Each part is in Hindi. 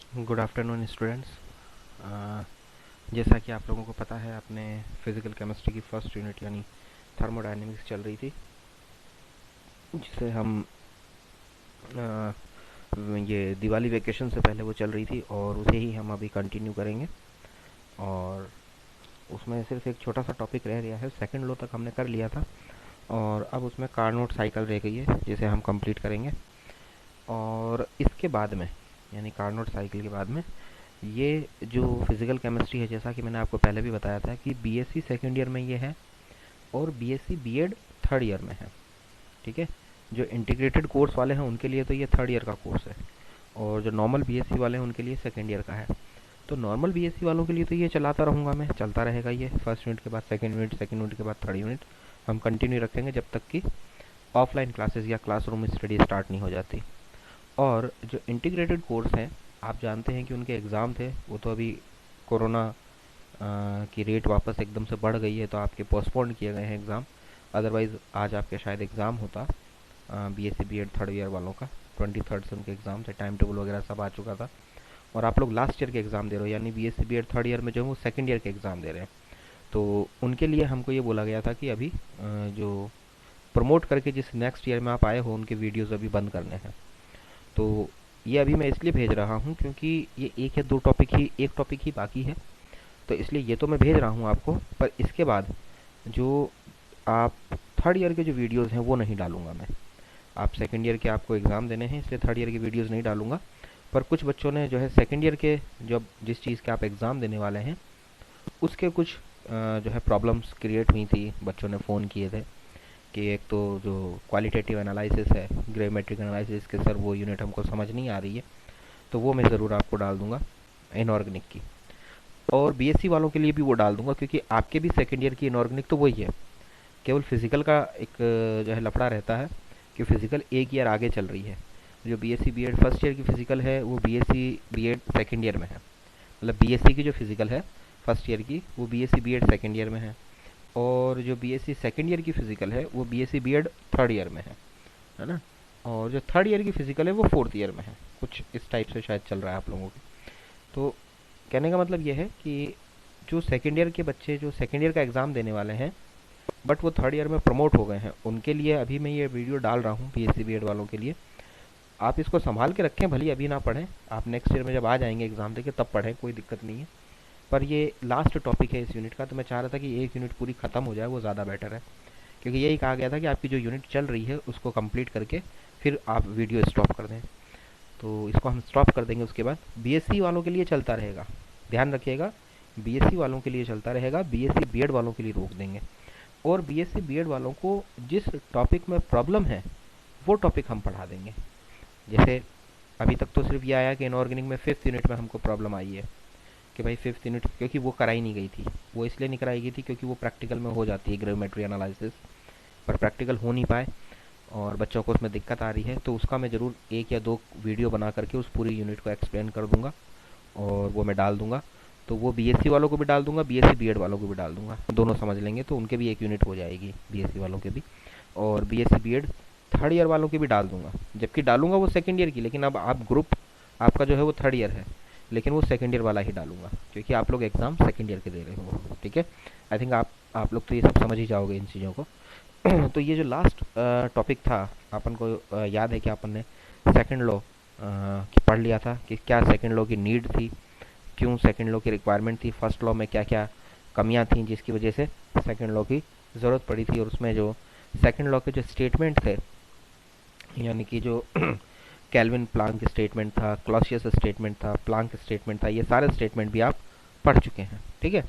Good afternoon students. जैसा कि आप लोगों को पता है, अपने फिज़िकल केमिस्ट्री की फर्स्ट यूनिट यानी थर्मोडायनेमिक्स चल रही थी, जिसे हम ये दिवाली वेकेशन से पहले वो चल रही थी और उसे ही हम अभी कंटिन्यू करेंगे। और उसमें सिर्फ एक छोटा सा टॉपिक रह गया है, सेकंड लो तक हमने कर लिया था और अब उसमें कार्नोट साइकिल रह गई है जिसे हम कंप्लीट करेंगे। और इसके बाद में यानी कार्नोट साइकिल के बाद में ये जो फिज़िकल केमिस्ट्री है, जैसा कि मैंने आपको पहले भी बताया था कि बीएससी सेकेंड ईयर में ये है और बीएससी बीएड थर्ड ईयर में है। ठीक है, जो इंटीग्रेटेड कोर्स वाले हैं उनके लिए तो ये थर्ड ईयर का कोर्स है और जो नॉर्मल बीएससी वाले हैं उनके लिए सेकेंड ईयर का है। तो नॉर्मल बीएससी वालों के लिए तो ये चलाता रहूँगा मैं, चलता रहेगा ये। फर्स्ट यूनिट के बाद सेकेंड यूनिट के बाद थर्ड यूनिट हम कंटिन्यू रखेंगे जब तक कि ऑफलाइन क्लासेस या क्लासरूम स्टडी स्टार्ट नहीं हो जाती। और जो इंटीग्रेटेड कोर्स हैं, आप जानते हैं कि उनके एग्ज़ाम थे, वो तो अभी कोरोना की रेट वापस एकदम से बढ़ गई है तो आपके पोस्टपोन किए गए हैं एग्ज़ाम। अदरवाइज़ आज आपके शायद एग्ज़ाम होता बीएससी बीएड थर्ड ईयर वालों का। 23 से उनके एग्ज़ाम थे, टाइम टेबल वगैरह सब आ चुका था। और आप लोग लास्ट ईयर के एग्ज़ाम दे रहे हो, यानी बीएससी बीएड थर्ड ईयर में जो है वो सेकेंड ईयर के एग्ज़ाम दे रहे हैं। तो उनके लिए हमको ये बोला गया था कि अभी जो प्रमोट करके जिस नेक्स्ट ईयर में आप आए हो उनके वीडियोज़ अभी बंद करने हैं। तो ये अभी मैं इसलिए भेज रहा हूँ क्योंकि ये एक टॉपिक ही बाकी है, तो इसलिए ये तो मैं भेज रहा हूँ आपको। पर इसके बाद जो आप थर्ड ईयर के जो वीडियोज़ हैं वो नहीं डालूंगा मैं। आप सेकेंड ईयर के आपको एग्ज़ाम देने हैं, इसलिए थर्ड ईयर के वीडियोज़ नहीं डालूंगा। पर कुछ बच्चों ने जो है सेकेंड ईयर के जो जिस चीज़ के आप एग्ज़ाम देने वाले हैं उसके कुछ जो है प्रॉब्लम्स क्रिएट हुई थी, बच्चों ने फ़ोन किए थे कि एक तो जो क्वालिटेटिव एनालिसिस है, ग्रामेट्रिक एनालिसिस के सर वो यूनिट हमको समझ नहीं आ रही है, तो वो मैं ज़रूर आपको डाल दूंगा इनऑर्गेनिक की। और बीएससी वालों के लिए भी वो डाल दूंगा क्योंकि आपके भी सेकेंड ईयर की इनऑर्गेनिक तो वही है। केवल फिजिकल का एक जो है लफड़ा रहता है कि फिजिकल एक ईयर आगे चल रही है। जो बीएससी बीएड फर्स्ट ईयर की फिजिकल है वो बीएससी बीएड सेकेंड ईयर में है। मतलब बीएससी की जो फिजिकल है फर्स्ट ईयर की वो बीएससी बीएड सेकेंड ईयर में है, और जो बीएससी सेकेंड ईयर की फिजिकल है वो बीएससी बीएड थर्ड ईयर में है ना। और जो थर्ड ईयर की फिजिकल है वो फोर्थ ईयर में है। कुछ इस टाइप से शायद चल रहा है आप लोगों की। तो कहने का मतलब ये है कि जो सेकेंड ईयर के बच्चे जो सेकेंड ईयर का एग्ज़ाम देने वाले हैं बट वो थर्ड ईयर में प्रमोट हो गए हैं, उनके लिए अभी मैं ये वीडियो डाल रहा हूँ बीएससी बीएड वालों के लिए। आप इसको संभाल के रखें, भले अभी ना पढ़ें, आप नेक्स्ट ईयर में जब आ जाएंगे एग्ज़ाम देके तब पढ़ें, कोई दिक्कत नहीं है। पर ये लास्ट टॉपिक है इस यूनिट का, तो मैं चाह रहा था कि एक यूनिट पूरी ख़त्म हो जाए, वो ज़्यादा बेटर है। क्योंकि यही कहा गया था कि आपकी जो यूनिट चल रही है उसको कंप्लीट करके फिर आप वीडियो स्टॉप कर दें। तो इसको हम स्टॉप कर देंगे, उसके बाद बीएससी वालों के लिए चलता रहेगा। ध्यान रखिएगा, बीएससी वालों के लिए चलता रहेगा, बीएससी बीएड वालों के लिए रोक देंगे। और बीएससी बीएड वालों को जिस टॉपिक में प्रॉब्लम है वो टॉपिक हम पढ़ा देंगे। जैसे अभी तक तो सिर्फ ये आया कि इनऑर्गेनिक में फिफ्थ यूनिट में हमको प्रॉब्लम आई है कि भाई फिफ्थ यूनिट क्योंकि वो कराई नहीं गई थी। वो इसलिए नहीं कराई गई थी क्योंकि वो प्रैक्टिकल में हो जाती है ग्रामेट्री एनालिसिस, पर प्रैक्टिकल हो नहीं पाए और बच्चों को उसमें दिक्कत आ रही है। तो उसका मैं ज़रूर एक या दो वीडियो बना करके उस पूरी यूनिट को एक्सप्लेन कर दूंगा और वो मैं डाल दूंगा। तो वो बीएससी वालों को भी डाल दूंगा, बीएससी बीएड वालों को भी डाल दूंगा, दोनों समझ लेंगे तो उनके भी एक यूनिट हो जाएगी, बीएससी वालों के भी। और बीएससी बीएड थर्ड ईयर वालों की भी डाल दूंगा, जबकि डालूंगा वो सेकेंड ईयर की, लेकिन अब आप ग्रुप आपका जो है वो थर्ड ईयर है, लेकिन वो सेकेंड ईयर वाला ही डालूंगा क्योंकि आप लोग एग्ज़ाम सेकेंड ईयर के दे रहे हो। ठीक है, आई थिंक आप लोग तो ये सब समझ ही जाओगे इन चीज़ों को। तो ये जो लास्ट टॉपिक था, अपन को याद है कि अपन ने सेकंड लॉ पढ़ लिया था कि क्या सेकंड लॉ की नीड थी, क्यों सेकंड लॉ की रिक्वायरमेंट थी, फर्स्ट लॉ में क्या क्या कमियां थी जिसकी वजह से सेकंड लॉ की ज़रूरत पड़ी थी। और उसमें जो सेकंड लॉ के जो स्टेटमेंट थे, यानी कि जो कैल्विन प्लांक स्टेटमेंट था, क्लॉसियस स्टेटमेंट था, प्लांक स्टेटमेंट था, ये सारे स्टेटमेंट भी आप पढ़ चुके हैं। ठीक है,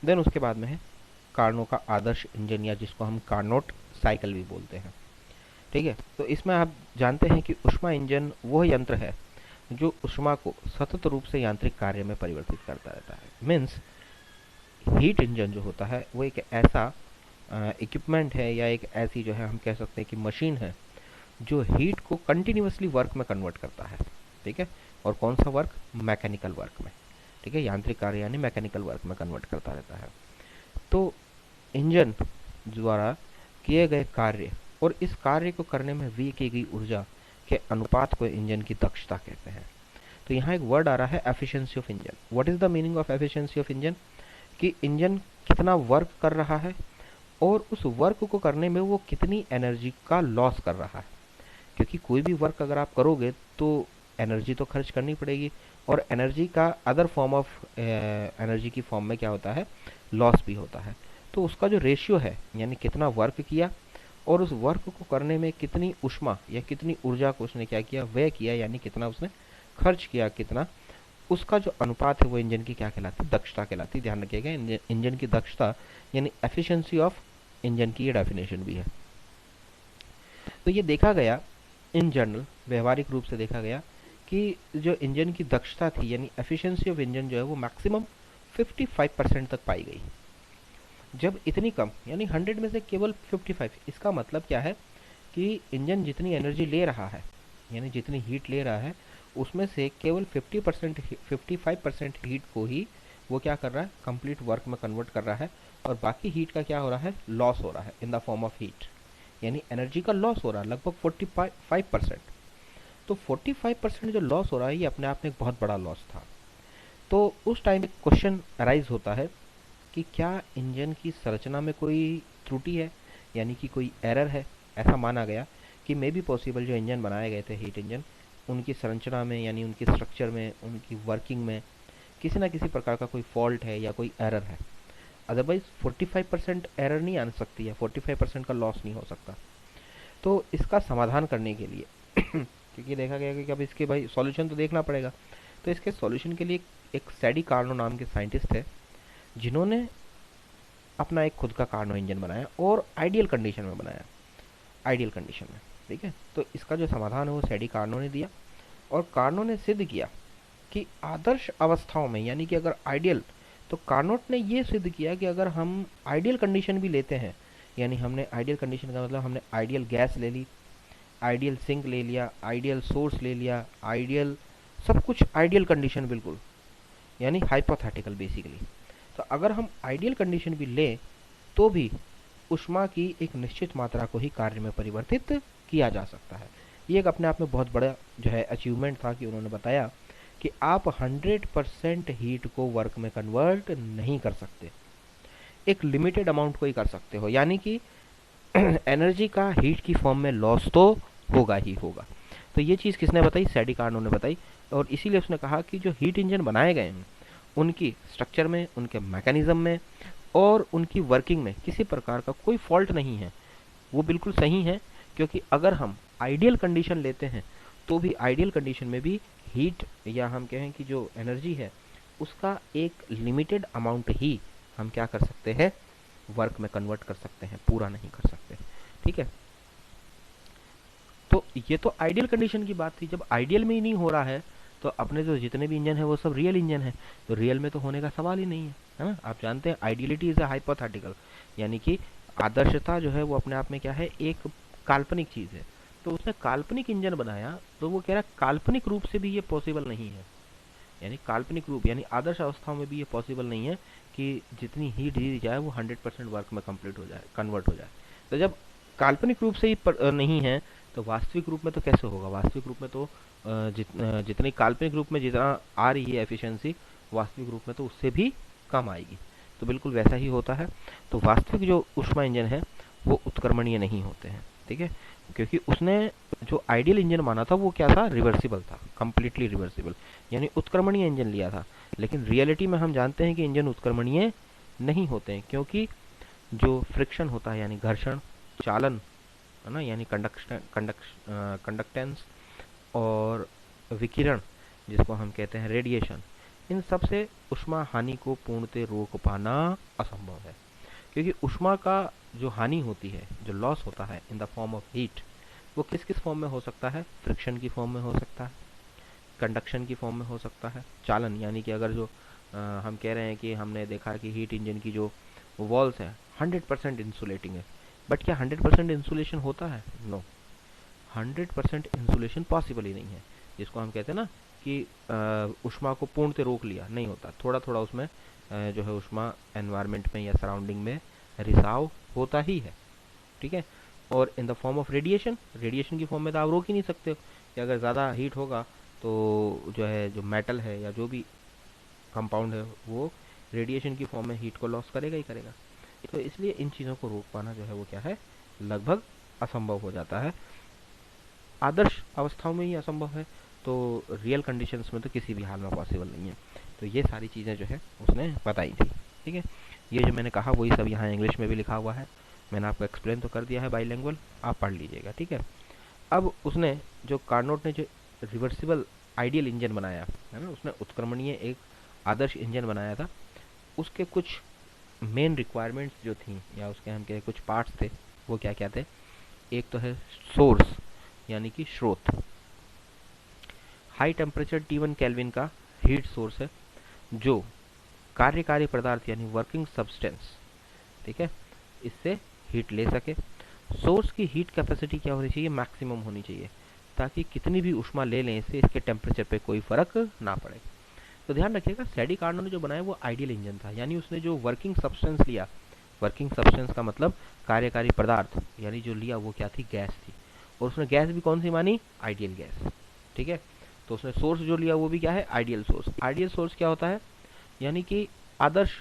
देन उसके बाद में है कार्नो का आदर्श इंजन, या जिसको हम कार्नोट साइकिल भी बोलते हैं। ठीक है, तो इसमें आप जानते हैं कि ऊष्मा इंजन वह यंत्र है जो ऊष्मा को सतत रूप से यांत्रिक कार्य में परिवर्तित करता रहता है। मीन्स हीट इंजन जो होता है वो एक ऐसा इक्विपमेंट है या एक ऐसी जो है हम कह सकते हैं कि मशीन है जो हीट को कंटिन्यूसली वर्क में कन्वर्ट करता है। ठीक है, और कौन सा वर्क? मैकेनिकल वर्क में। ठीक है, यांत्रिक कार्य यानी मैकेनिकल वर्क में कन्वर्ट करता रहता है। तो इंजन द्वारा किए गए कार्य और इस कार्य को करने में व्यय की गई ऊर्जा के अनुपात को इंजन की दक्षता कहते हैं। तो यहाँ एक वर्ड आ रहा है efficiency of engine. What is the meaning of efficiency of engine? कि इंजन कितना वर्क कर रहा है और उस वर्क को करने में वो कितनी एनर्जी का लॉस कर रहा है। क्योंकि कोई भी वर्क अगर आप करोगे तो एनर्जी तो खर्च करनी पड़ेगी, और एनर्जी का अदर फॉर्म ऑफ एनर्जी की फॉर्म में क्या होता है, लॉस भी होता है। तो उसका जो रेशियो है, यानी कितना वर्क किया और उस वर्क को करने में कितनी ऊष्मा या कितनी ऊर्जा को उसने क्या किया, व्यय किया, यानी कितना उसने खर्च किया, कितना, उसका जो अनुपात है वो इंजन की क्या कहलाती है, दक्षता कहलाती है। ध्यान रखिएगा, इंजन की दक्षता यानी एफिशिएंसी ऑफ इंजन की ये डेफिनेशन भी है। तो ये देखा गया इन जनरल, व्यवहारिक रूप से देखा गया कि जो इंजन की दक्षता थी यानी एफिशिएंसी ऑफ इंजन जो है वो मैक्सिमम 55% तक पाई गई। जब इतनी कम यानी 100 में से केवल 55, इसका मतलब क्या है कि इंजन जितनी एनर्जी ले रहा है यानी जितनी हीट ले रहा है उसमें से केवल 55% हीट को ही वो क्या कर रहा है, कंप्लीट वर्क में कन्वर्ट कर रहा है, और बाकी हीट का क्या हो रहा है, लॉस हो रहा है in the form of heat, यानी एनर्जी का लॉस हो रहा है लगभग 45%। तो 45% जो लॉस हो रहा है ये अपने आप में एक बहुत बड़ा लॉस था। तो उस टाइम एक क्वेश्चन अराइज होता है कि क्या इंजन की संरचना में कोई त्रुटि है, यानी कि कोई एरर है। ऐसा माना गया कि मे बी पॉसिबल जो इंजन बनाए गए थे हीट इंजन, उनकी संरचना में यानी उनकी स्ट्रक्चर में, उनकी वर्किंग में किसी ना किसी प्रकार का कोई फॉल्ट है या कोई एरर है। अदरवाइज 45% एरर नहीं आ सकती है, 45% का लॉस नहीं हो सकता। तो इसका समाधान करने के लिए क्योंकि देखा गया कि अब इसके भाई सॉल्यूशन तो देखना पड़ेगा, तो इसके सॉल्यूशन के लिए एक सैडी कार्नो नाम के साइंटिस्ट थे जिन्होंने अपना एक खुद का कार्नो इंजन बनाया और आइडियल कंडीशन में बनाया, आइडियल कंडीशन में। ठीक है, तो इसका जो समाधान है वो सैडी कार्नो ने दिया, और कार्नो ने सिद्ध किया कि आदर्श अवस्थाओं में यानी कि अगर आइडियल, तो कार्नोट ने ये सिद्ध किया कि अगर हम आइडियल कंडीशन भी लेते हैं, यानी हमने आइडियल कंडीशन का मतलब हमने आइडियल गैस ले ली, आइडियल सिंक ले लिया, आइडियल सोर्स ले लिया, आइडियल सब कुछ आइडियल कंडीशन बिल्कुल, यानी हाइपोथेटिकल बेसिकली। तो अगर हम आइडियल कंडीशन भी लें तो भी ऊष्मा की एक निश्चित मात्रा को ही कार्य में परिवर्तित किया जा सकता है। ये एक अपने आप में बहुत बड़ा जो है अचीवमेंट था कि उन्होंने बताया कि आप 100% हीट को वर्क में कन्वर्ट नहीं कर सकते, एक लिमिटेड अमाउंट को ही कर सकते हो, यानी कि एनर्जी का हीट की फॉर्म में लॉस तो होगा ही होगा। तो ये चीज़ किसने बताई, सैडी कार्नो ने बताई, और इसीलिए उसने कहा कि जो हीट इंजन बनाए गए हैं उनकी स्ट्रक्चर में, उनके मैकेनिज्म में और उनकी वर्किंग में किसी प्रकार का कोई फॉल्ट नहीं है, वो बिल्कुल सही है। क्योंकि अगर हम आइडियल कंडीशन लेते हैं तो भी आइडियल कंडीशन में भी हीट या हम कहें कि जो एनर्जी है उसका एक लिमिटेड अमाउंट ही हम क्या कर सकते हैं, वर्क में कन्वर्ट कर सकते हैं, पूरा नहीं कर सकते। ठीक है, तो ये तो आइडियल कंडीशन की बात थी। जब आइडियल में ही नहीं हो रहा है तो अपने जो जितने भी इंजन है वो सब रियल इंजन है, तो रियल में तो होने का सवाल ही नहीं है ना। आप जानते हैं आइडियलिटी इज अ हाइपोथेटिकल, यानी कि आदर्शता जो है वो अपने आप में क्या है, एक काल्पनिक चीज़ है। तो उसने काल्पनिक इंजन बनाया तो वो कह रहा है काल्पनिक रूप से भी ये पॉसिबल नहीं है, यानी काल्पनिक रूप यानी आदर्श अवस्थाओं में भी ये पॉसिबल नहीं है कि जितनी हीट दी जाए वो 100% वर्क में कंप्लीट हो जाए, कन्वर्ट हो जाए। तो जब काल्पनिक रूप से ही नहीं है तो वास्तविक रूप में तो कैसे होगा, वास्तविक रूप में तो जितनी काल्पनिक रूप में जितना आ रही है एफिशिएंसी, वास्तविक रूप में तो उससे भी कम आएगी। तो बिल्कुल वैसा ही होता है। तो वास्तविक जो ऊष्मा इंजन है वो उत्क्रमणीय नहीं होते हैं। ठीक है, क्योंकि उसने जो आइडियल इंजन माना था वो क्या था, रिवर्सिबल था, कंप्लीटली रिवर्सिबल, यानी उत्क्रमणीय इंजन लिया था। लेकिन रियलिटी में हम जानते हैं कि इंजन उत्क्रमणीय नहीं होते हैं, क्योंकि जो फ्रिक्शन होता है यानी घर्षण, चालन है ना, यानी कंडक्टेंस और विकिरण जिसको हम कहते हैं रेडिएशन, इन सब से ऊष्मा हानि को पूर्णतः रोक पाना असंभव है। क्योंकि ऊष्मा का जो हानि होती है, जो लॉस होता है in the form of heat, वो किस किस फॉर्म में हो सकता है, फ्रिक्शन की फॉर्म में हो सकता है, कंडक्शन की फॉर्म में हो सकता है, चालन यानी कि अगर जो हम कह रहे हैं कि हमने देखा कि हीट इंजन की जो वॉल्स है 100% इंसुलेटिंग है, बट क्या 100% इंसुलेशन होता है, नो, 100% इंसुलेशन पॉसिबल ही नहीं है। जिसको हम कहते हैं ना कि ऊष्मा को पूर्णतः रोक लिया, नहीं होता, थोड़ा थोड़ा उसमें जो है ऊष्मा एनवायरनमेंट में या सराउंडिंग में रिसाव होता ही है। ठीक है, और in the form of radiation, radiation की फॉर्म में तो आप रोक ही नहीं सकते हो कि अगर ज़्यादा हीट होगा तो जो है जो मेटल है या जो भी कंपाउंड है वो रेडिएशन की फॉर्म में हीट को लॉस करेगा ही करेगा। तो इसलिए इन चीज़ों को रोक पाना जो है वो क्या है, लगभग असंभव हो जाता है। आदर्श अवस्थाओं में ही असंभव है, तो रियल कंडीशंस में तो किसी भी हाल में पॉसिबल नहीं है। तो ये सारी चीज़ें जो है उसने बताई थी। ठीक है, ये जो मैंने कहा वही सब यहाँ इंग्लिश में भी लिखा हुआ है, मैंने आपको एक्सप्लेन तो कर दिया है बाईलैंग्वेल, आप पढ़ लीजिएगा। ठीक है, अब उसने जो कार्नोट ने जो रिवर्सिबल आइडियल इंजन बनाया है ना, उसने उत्क्रमणीय एक आदर्श इंजन बनाया था। उसके कुछ मेन रिक्वायरमेंट्स जो थी या उसके हम के कुछ पार्ट्स थे वो क्या क्या थे। एक तो है सोर्स यानी कि स्रोत, हाई टेम्परेचर T1 केल्विन का हीट सोर्स है जो कार्यकारी पदार्थ यानी वर्किंग सब्सटेंस, ठीक है, इससे हीट ले सके। सोर्स की हीट कैपेसिटी क्या होनी चाहिए, मैक्सिमम होनी चाहिए, ताकि कितनी भी ऊष्मा ले लें इससे इसके टेम्परेचर पे कोई फर्क ना पड़े। तो ध्यान रखिएगा, सैडी कार्नो ने जो बनाया वो आइडियल इंजन था, यानी उसने जो वर्किंग सब्सटेंस लिया, वर्किंग सब्सटेंस का मतलब कार्यकारी पदार्थ यानी जो लिया वो क्या थी, गैस थी। और उसने गैस भी कौन सी मानी, आइडियल गैस। ठीक है, तो उसने सोर्स जो लिया वो भी क्या है, आइडियल सोर्स। आइडियल सोर्स क्या होता है, यानी कि आदर्श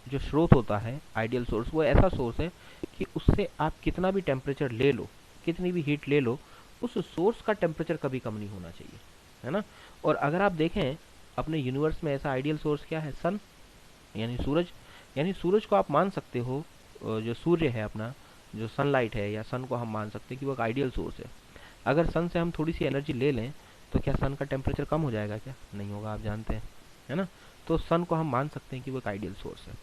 जो स्रोत होता है, आइडियल सोर्स, वो ऐसा सोर्स है कि उससे आप कितना भी टेम्परेचर ले लो, कितनी भी हीट ले लो, उस सोर्स का टेम्परेचर कभी कम नहीं होना चाहिए, है ना। और अगर आप देखें अपने यूनिवर्स में ऐसा आइडियल सोर्स क्या है, सन यानी सूरज। यानी सूरज को आप मान सकते हो, जो सूर्य है अपना, जो सनलाइट है या सन को हम मान सकते हैं कि वो एक आइडियल सोर्स है। अगर सन से हम थोड़ी सी एनर्जी ले लें तो क्या सन का टेम्परेचर कम हो जाएगा, क्या नहीं होगा, आप जानते हैं, है ना। तो सन को हम मान सकते हैं कि वो एक आइडियल सोर्स है।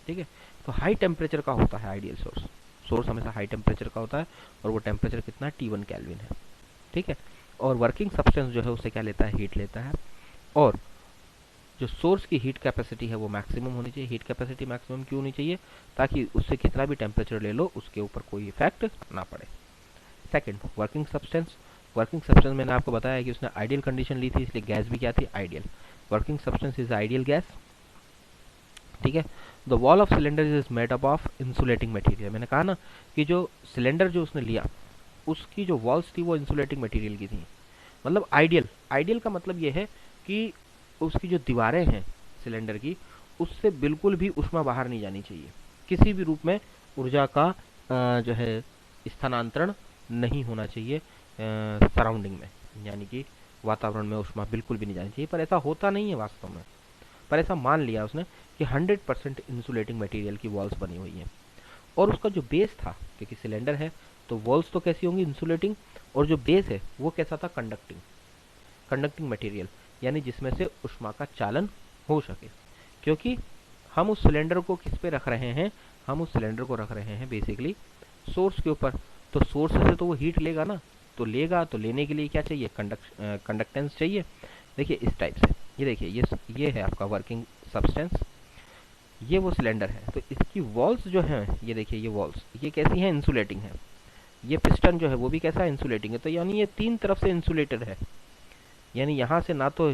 ठीक है, तो हाई टेम्परेचर का होता है आइडियल सोर्स, सोर्स हमेशा हाई टेम्परेचर का होता है, और वो टेम्परेचर कितना है, T1 केल्विन है। ठीक है, और वर्किंग सब्सटेंस जो है उससे क्या लेता है, हीट लेता है। और जो सोर्स की हीट कैपेसिटी है वो मैक्सिमम होनी चाहिए। हीट कैपेसिटी मैक्सिमम क्यों होनी चाहिए, ताकि उससे कितना भी टेम्परेचर ले लो उसके ऊपर कोई इफेक्ट ना पड़े। Second, working substance. Working substance मैंने आपको बताया कि उसने आइडियल कंडीशन ली थी, इसलिए गैस भी क्या थी, ideal. Working substance is ideal gas. ठीक है, the wall of cylinder is made up of insulating material. मैंने कहा ना कि जो सिलेंडर जो उसने लिया उसकी जो वॉल्स थी वो इंसुलेटिंग मटेरियल की थी। मतलब आइडियल, आइडियल का मतलब ये है कि उसकी जो दीवारें हैं सिलेंडर की, उससे बिल्कुल भी ऊष्मा बाहर नहीं जानी चाहिए, किसी भी रूप में ऊर्जा का जो है स्थानांतरण नहीं होना चाहिए सराउंडिंग में, यानी कि वातावरण में ऊष्मा बिल्कुल भी नहीं जानी चाहिए। पर ऐसा होता नहीं है वास्तव में, पर ऐसा मान लिया उसने कि 100% इंसुलेटिंग मटेरियल की वॉल्स बनी हुई हैं। और उसका जो बेस था, क्योंकि सिलेंडर है तो वॉल्स तो कैसी होंगी, इंसुलेटिंग, और जो बेस है वो कैसा था, कंडक्टिंग, कंडक्टिंग मटेरियल, यानी जिसमें से ऊष्मा का चालन हो सके। क्योंकि हम उस सिलेंडर को किस पे रख रहे हैं, हम उस सिलेंडर को रख रहे हैं बेसिकली सोर्स के ऊपर, तो सोर्स से तो वो हीट लेगा ना, तो लेगा तो लेने के लिए क्या चाहिए, कंडक्टेंस चाहिए। देखिए इस टाइप से, ये देखिए ये है आपका वर्किंग सब्सटेंस, ये वो सिलेंडर है, तो इसकी वॉल्स जो हैं, ये देखिए ये वॉल्स ये कैसी हैं, इंसुलेटिंग है। ये पिस्टन जो है वो भी कैसा है, इंसुलेटिंग है। तो यानी ये तीन तरफ से इंसुलेटेड है, यानी यहाँ से ना तो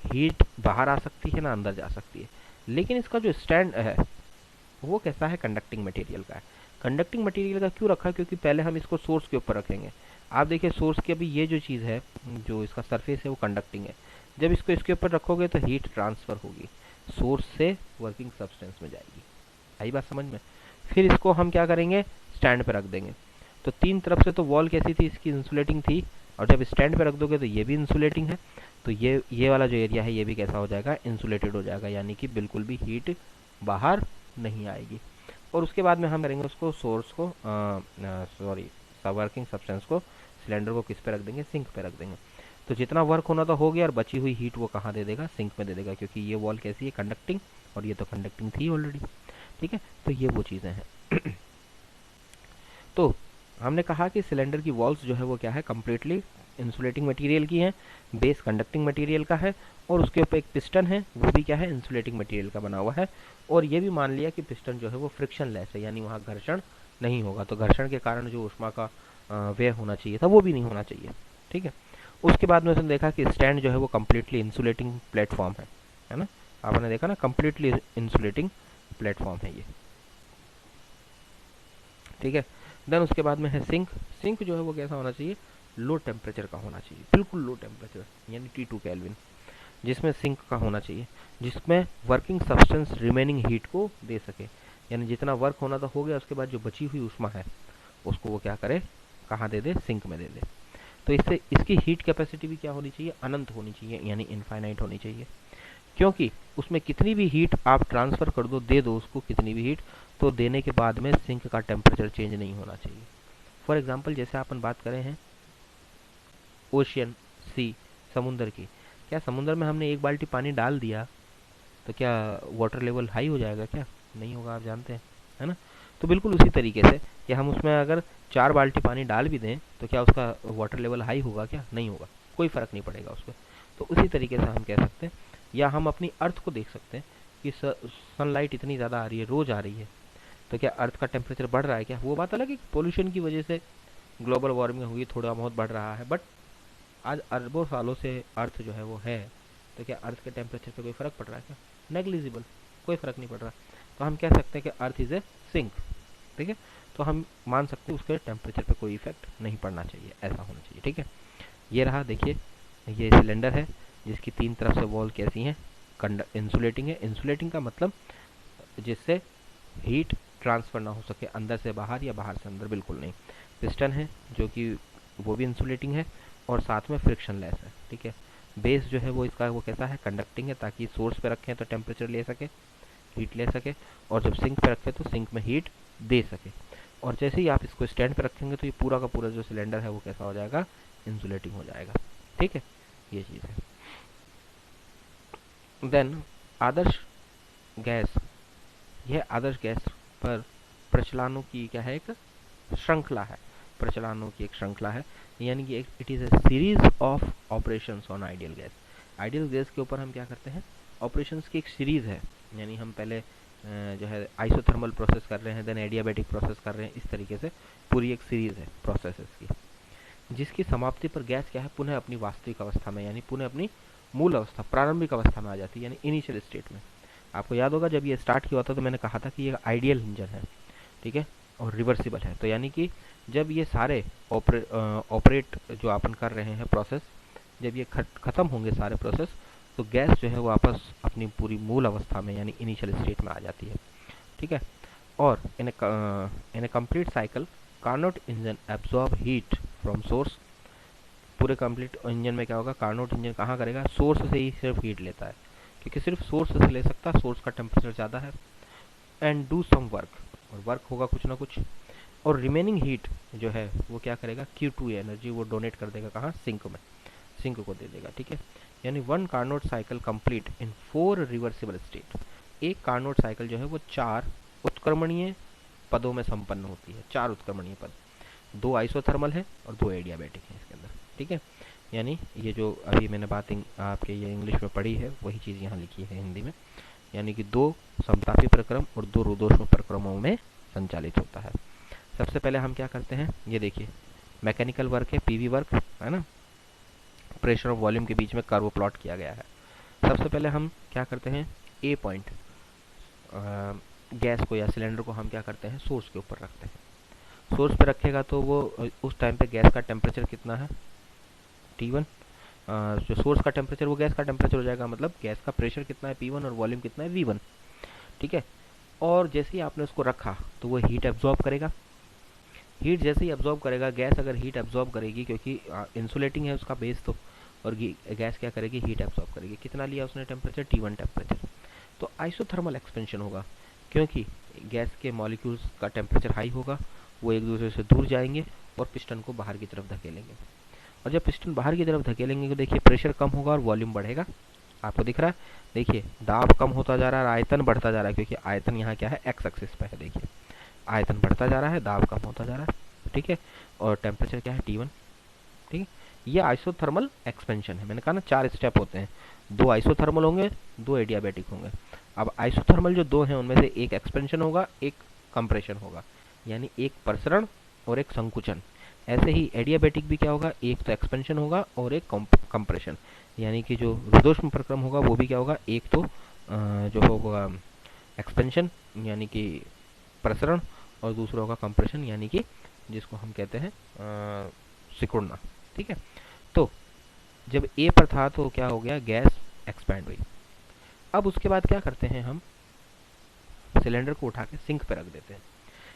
हीट बाहर आ सकती है ना अंदर जा सकती है। लेकिन इसका जो स्टैंड है वो कैसा है, कंडक्टिंग मटेरियल का है। कंडक्टिंग मटेरियल का क्यों रखा है, क्योंकि पहले हम इसको सोर्स के ऊपर रखेंगे। आप देखिए सोर्स की अभी ये जो चीज़ है, जो इसका सरफेस है वो कंडक्टिंग है। जब इसको इसके ऊपर रखोगे तो हीट ट्रांसफ़र होगी, सोर्स से वर्किंग सब्सटेंस में जाएगी। आई बात समझ में। फिर इसको हम क्या करेंगे, स्टैंड पे रख देंगे। तो तीन तरफ से तो वॉल कैसी थी, इसकी इंसुलेटिंग थी, और जब स्टैंड पे रख दोगे तो ये भी इंसुलेटिंग है। तो ये वाला जो एरिया है ये भी कैसा हो जाएगा, इंसुलेटेड हो जाएगा, यानी कि बिल्कुल भी हीट बाहर नहीं आएगी। और उसके बाद में हम करेंगे उसको सोर्स को सॉरी वर्किंग सब्सटेंस को, सिलेंडर को किस पे रख देंगे, सिंक पे रख देंगे। तो जितना वर्क होना तो हो गया, और बची हुई हीट वो कहाँ दे देगा, सिंक में दे देगा, क्योंकि ये वॉल कैसी है, कंडक्टिंग, और ये तो कंडक्टिंग थी ऑलरेडी। ठीक है, तो ये वो चीज़ें हैं। तो हमने कहा कि सिलेंडर की वॉल्स जो है वो क्या है, कम्प्लीटली इंसुलेटिंग मटेरियल की है, बेस कंडक्टिंग मटेरियल का है, और उसके ऊपर एक पिस्टन है वो भी क्या है, इंसुलेटिंग मटेरियल का बना हुआ है। और ये भी मान लिया कि पिस्टन जो है वो फ्रिक्शन लेस है, यानी वहाँ घर्षण नहीं होगा, तो घर्षण के कारण जो ऊष्मा का व्यय होना चाहिए था वो भी नहीं होना चाहिए। ठीक है, उसके बाद में उसने देखा कि स्टैंड जो है वो कम्प्लीटली इंसुलेटिंग प्लेटफॉर्म है ना, आपने देखा ना, कम्प्लीटली इंसुलेटिंग प्लेटफॉर्म है ये। ठीक है, देन उसके बाद में है सिंक। सिंक जो है वो कैसा होना चाहिए, लो टेम्परेचर का होना चाहिए, बिल्कुल लो टेम्परेचर, यानी T2 केल्विन, जिसमें सिंक का होना चाहिए, जिसमें वर्किंग सब्सटेंस रिमेनिंग हीट को दे सके, यानी जितना वर्क होना था हो गया, उसके बाद जो बची हुई उष्मा है उसको वो क्या करे, कहाँ दे दे, सिंक में दे दे। तो इससे इसकी हीट कैपेसिटी भी क्या होनी चाहिए, अनंत होनी चाहिए, यानी इनफाइनाइट होनी चाहिए, क्योंकि उसमें कितनी भी हीट आप ट्रांसफर कर दो, दे दो उसको कितनी भी हीट, तो देने के बाद में सिंक का टेम्परेचर चेंज नहीं होना चाहिए। फॉर एग्जाम्पल जैसे अपन बात करें हैं ओशियन, सी, समुद्र की, क्या समुद्र में हमने एक बाल्टी पानी डाल दिया तो क्या वाटर लेवल हाई हो जाएगा, क्या नहीं होगा, आप जानते हैं, है ना। तो बिल्कुल उसी तरीके से कि हम उसमें अगर 4 बाल्टी पानी डाल भी दें तो क्या उसका वाटर लेवल हाई होगा, क्या नहीं होगा, कोई फ़र्क नहीं पड़ेगा उस पर। तो उसी तरीके से हम कह सकते हैं, या हम अपनी अर्थ को देख सकते हैं कि सनलाइट इतनी ज़्यादा आ रही है, रोज़ आ रही है, तो क्या अर्थ का टेम्परेचर बढ़ रहा है, क्या वो बात अलग है कि पोल्यूशन की वजह से ग्लोबल वार्मिंग हुई, थोड़ा बहुत बढ़ रहा है, बट आज अरबों सालों से अर्थ जो है वो है, तो क्या अर्थ के टेम्परेचर पे कोई फ़र्क पड़ रहा है, क्या नेग्लिजिबल, कोई फ़र्क नहीं पड़ रहा। तो हम कह सकते हैं कि अर्थ इज़ ए सिंक, ठीक है। तो हम मान सकते हैं उसके टेम्परेचर पे कोई इफेक्ट नहीं पड़ना चाहिए, ऐसा होना चाहिए, ठीक है। ये रहा, देखिए ये सिलेंडर है जिसकी 3 तरफ से वॉल कैसी हैं, इंसुलेटिंग है। इंसुलेटिंग का मतलब जिससे हीट ट्रांसफ़र ना हो सके अंदर से बाहर या बाहर से अंदर, बिल्कुल नहीं। पिस्टन है जो कि वो भी इंसुलेटिंग है और साथ में फ्रिक्शन लेस है, ठीक है। बेस जो है वो इसका वो कैसा है, कंडक्टिंग है, ताकि सोर्स पे रखें तो टेम्परेचर ले सके, हीट ले सके, और जब सिंक पे रखें तो सिंक में हीट दे सके। और जैसे ही आप इसको स्टैंड पे रखेंगे तो ये पूरा का पूरा जो सिलेंडर है वो कैसा हो जाएगा, इंसुलेटिंग हो जाएगा, ठीक है, ये चीज़ है। देन आदर्श गैस, यह आदर्श गैस पर प्रचलनों की क्या है, एक श्रृंखला है, प्रचलनों की एक श्रृंखला है, यानी कि it is a series of operations on ideal gas. Ideal gas के ऊपर हम क्या करते हैं, ऑपरेशंस की एक सीरीज़ है, यानी हम पहले जो है आइसोथर्मल प्रोसेस कर रहे हैं, देन एडियाबैटिक प्रोसेस कर रहे हैं, इस तरीके से पूरी एक सीरीज़ है प्रोसेसेस की, जिसकी समाप्ति पर गैस क्या है, पुनः अपनी वास्तविक अवस्था में, यानी पुनः अपनी मूल अवस्था, प्रारंभिक अवस्था में आ जाती है, यानी इनिशियल स्टेट में। आपको याद होगा जब ये स्टार्ट किया था तो मैंने कहा था कि ये आइडियल इंजन है, ठीक है, और रिवर्सिबल है। तो यानी कि जब ये सारे ऑपरेट जो अपन कर रहे हैं प्रोसेस, जब ये ख़त्म होंगे सारे प्रोसेस, तो गैस जो है वापस अपनी पूरी मूल अवस्था में यानी इनिशियल स्टेट में आ जाती है, ठीक है। और in a complete cycle Carnot engine absorb heat from source, पूरे कंप्लीट इंजन में क्या होगा, कार्नोट इंजन कहाँ करेगा, सोर्स से ही सिर्फ हीट लेता है, क्योंकि सिर्फ सोर्स से ले सकता है, सोर्स का टेम्परेचर ज़्यादा है, एंड डू सम वर्क, और वर्क होगा कुछ ना कुछ, और रिमेनिंग हीट जो है वो क्या करेगा, Q2 एनर्जी वो डोनेट कर देगा कहाँ, सिंक में, सिंक को दे देगा, ठीक है। यानी one Carnot cycle complete in 4 reversible state, एक कार्नोट साइकिल जो है वो 4 उत्क्रमणीय पदों में संपन्न होती है, 4 उत्क्रमणीय पद, 2 आइसोथर्मल है और 2 एडियाबैटिक है इसके अंदर, ठीक है। यानी ये जो अभी मैंने बात आपके ये इंग्लिश में पढ़ी है वही चीज़ यहाँ लिखी है हिंदी में, यानी कि 2 समतापी प्रक्रम और 2 रुदोष्म प्रक्रमों में संचालित होता है। सबसे पहले हम क्या करते हैं, ये देखिए मैकेनिकल वर्क है, पीवी वर्क है ना, प्रेशर और वॉल्यूम के बीच में कर्व प्लॉट किया गया है। सबसे पहले हम क्या करते हैं, ए पॉइंट गैस को या सिलेंडर को हम क्या करते हैं, सोर्स के ऊपर रखते हैं। सोर्स पे रखेगा तो वो उस टाइम पे गैस का टेम्परेचर कितना है, T1, जो सोर्स का टेम्परेचर वो गैस का टेम्परेचर हो जाएगा, मतलब गैस का प्रेशर कितना है P1 और वॉल्यूम कितना है V1, ठीक है। और जैसे ही आपने उसको रखा तो वो हीट एब्जॉर्ब करेगा, हीट जैसे ही एब्जॉर्ब करेगा, गैस अगर हीट एब्जॉर्ब करेगी क्योंकि इंसुलेटिंग है उसका बेस, तो और गैस क्या करेगी, हीट एब्जॉर्ब करेगी, कितना लिया उसने टेम्परेचर, T1 टेम्परेचर। तो आइसोथर्मल एक्सपेंशन होगा, क्योंकि गैस के मॉलिक्यूल्स का टेम्परेचर हाई होगा, वो एक दूसरे से दूर जाएंगे और पिस्टन को बाहर की तरफ धकेलेंगे, और जब पिस्टन बाहर की तरफ धकेलेंगे तो देखिए प्रेशर कम होगा और वॉल्यूम बढ़ेगा, आपको दिख रहा है, देखिए दाब कम होता जा रहा है, आयतन बढ़ता जा रहा है, क्योंकि आयतन यहाँ क्या है, एक्स एक्सिस पे है, देखिए आयतन बढ़ता जा रहा है, दाब कम होता जा रहा है, ठीक है, और टेम्परेचर क्या है, T1, ठीक है। ये आइसोथर्मल एक्सपेंशन है, मैंने कहा ना 4 स्टेप होते हैं, 2 आइसोथर्मल होंगे, 2 एडियाबैटिक होंगे। अब आइसोथर्मल जो 2 हैं उनमें से एक एक्सपेंशन होगा, एक कंप्रेशन होगा, यानी एक प्रसरण और एक संकुचन। ऐसे ही एडियाबैटिक भी क्या होगा, एक तो एक्सपेंशन होगा और एक कंप्रेशन, यानी कि जो रुद्धोष्म प्रक्रम होगा वो भी क्या होगा, एक तो जो होगा एक्सपेंशन यानी कि प्रसरण, और दूसरा होगा कंप्रेशन यानी कि जिसको हम कहते हैं सिकुड़ना, ठीक है। तो जब ए पर था तो क्या हो गया, गैस एक्सपैंड हुई। अब उसके बाद क्या करते हैं, हम सिलेंडर को उठा के सिंक पे रख देते हैं।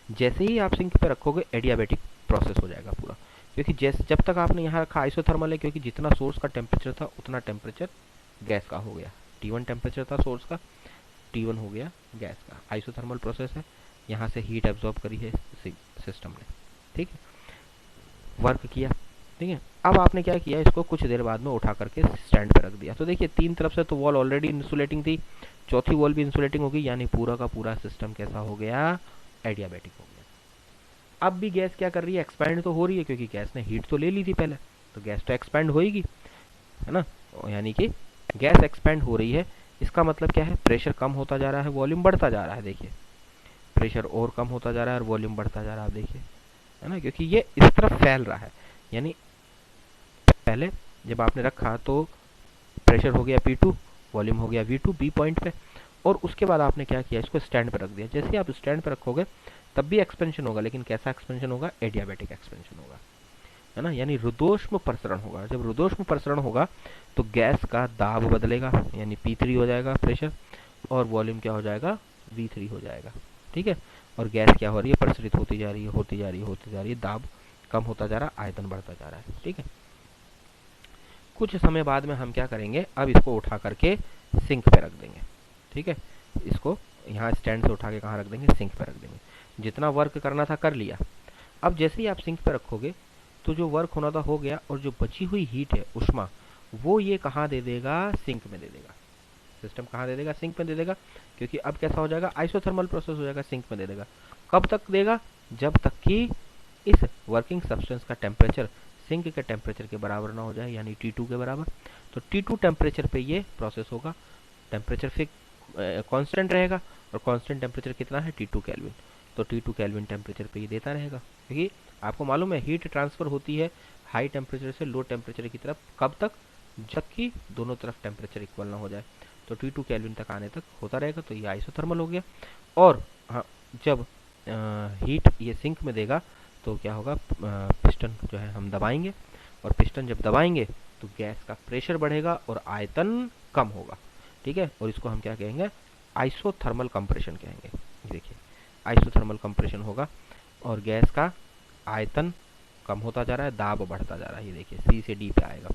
जैसे ही आप सिंक पे रखोगे एडियाबेटिक प्रोसेस हो जाएगा पूरा, क्योंकि जैसे जब तक आपने यहाँ रखा आइसोथर्मल है, क्योंकि जितना सोर्स का टेम्परेचर था उतना टेम्परेचर गैस का हो गया। T1 टेम्परेचर था सोर्स का, T1 हो गया गैस का। आइसोथर्मल प्रोसेस है, यहाँ से हीट एब्जॉर्ब करी है सिस्टम ने, ठीक है, वर्क किया, ठीक है। अब आपने क्या किया, इसको कुछ देर बाद में उठा करके स्टैंड पे रख दिया। तो देखिए तीन तरफ से तो वॉल ऑलरेडी इंसुलेटिंग थी, चौथी वॉल भी इंसुलेटिंग होगी, यानी पूरा का पूरा सिस्टम कैसा हो गया, एडियाबेटिक हो गया। अब भी गैस क्या कर रही है, एक्सपैंड तो हो रही है, क्योंकि गैस ने हीट तो ले ली थी पहले, तो गैस तो एक्सपैंड होएगी, है ना। यानी कि गैस एक्सपैंड हो रही है, इसका मतलब क्या है, प्रेशर कम होता जा रहा है, वॉल्यूम बढ़ता जा रहा है। देखिए प्रेशर और कम होता जा रहा है और वॉल्यूम बढ़ता जा रहा है, आप देखिए, है ना, क्योंकि ये इस तरफ फैल रहा है। यानी पहले जब आपने रखा तो प्रेशर हो गया P2, वॉल्यूम हो गया V2 बी पॉइंट पे, और उसके बाद आपने क्या किया, इसको स्टैंड पे रख दिया। जैसे ही आप स्टैंड पे रखोगे तब भी एक्सपेंशन होगा, लेकिन कैसा एक्सपेंशन होगा, एडियाबेटिक एक्सपेंशन होगा, है ना, यानी रुद्धोष्म प्रसरण होगा। जब रुद्धोष्म प्रसरण होगा तो गैस का दाब बदलेगा, यानी P3 हो जाएगा प्रेशर, और वॉल्यूम क्या हो जाएगा, V3 हो जाएगा, ठीक है। और गैस क्या हो रही है, प्रसरित होती जा रही है, होती जा रही है, होती जा रही है, दाब कम होता जा रहा है, आयतन बढ़ता जा रहा है, ठीक है। कुछ समय बाद में हम क्या करेंगे, अब इसको उठा करके सिंक पे रख देंगे, ठीक है। इसको यहाँ स्टैंड से उठा के कहाँ रख देंगे, सिंक पे रख देंगे। जितना वर्क करना था कर लिया। अब जैसे ही आप सिंक पे रखोगे तो जो वर्क होना था हो गया, और जो बची हुई हीट है, उष्मा, वो ये कहाँ दे देगा, सिंक में दे देगा। सिस्टम कहाँ दे देगा, सिंक में दे देगा, क्योंकि अब कैसा हो जाएगा, आइसोथर्मल प्रोसेस हो जाएगा, सिंक में दे देगा। कब तक देगा, जब तक कि इस वर्किंग सब्सटेंस का टेम्परेचर सिंक के टेम्परेचर के बराबर ना हो जाए, यानी T2 के बराबर। तो T2 टेम्परेचर पे ये प्रोसेस होगा, टेम्परेचर फिक्स कांस्टेंट रहेगा, और कांस्टेंट टेम्परेचर कितना है, T2 केल्विन। तो T2 केल्विन टेम्परेचर पे ये देता रहेगा, क्योंकि आपको मालूम है हीट ट्रांसफर होती है हाई टेम्परेचर से लो टेम्परेचर की तरफ, कब तक, जबकि दोनों तरफ टेम्परेचर इक्वल ना हो जाए। तो T2 केल्विन तक आने तक होता रहेगा, तो ये आइसोथर्मल हो गया। और हाँ, जब हीट ये सिंक में देगा तो क्या होगा, पिस्टन जो है हम दबाएंगे, और पिस्टन जब दबाएंगे तो गैस का प्रेशर बढ़ेगा और आयतन कम होगा, ठीक है। और इसको हम क्या कहेंगे, आइसोथर्मल कंप्रेशन कहेंगे। देखिए आइसोथर्मल कंप्रेशन होगा, और गैस का आयतन कम होता जा रहा है, दाब बढ़ता जा रहा है। ये देखिए C से D पे आएगा,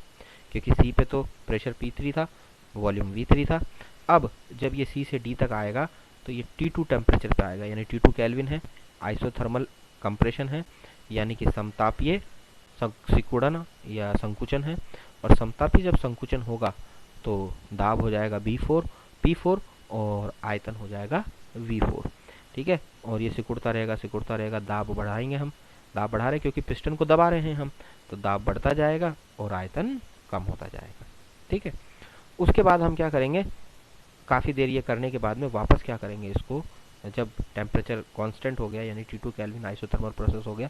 क्योंकि C पे तो प्रेशर P3 था, वॉल्यूम V3 था। अब जब ये C से D तक आएगा तो ये T2 टेम्परेचर पे आएगा, यानी T2 केल्विन है, आइसोथर्मल कंप्रेशन है, यानी कि समतापीय सिकुड़न या संकुचन है। और समतापी जब संकुचन होगा तो दाब हो जाएगा P4, और आयतन हो जाएगा V4, ठीक है। और ये सिकुड़ता रहेगा, दाब बढ़ाएंगे हम, दाब बढ़ा रहे क्योंकि पिस्टन को दबा रहे हैं हम, तो दाब बढ़ता जाएगा और आयतन कम होता जाएगा, ठीक है। उसके बाद हम क्या करेंगे, काफ़ी देर ये करने के बाद में वापस क्या करेंगे, इसको जब टेम्परेचर कांस्टेंट हो गया, यानी T2 केल्विन आइसोथर्मल प्रोसेस हो गया,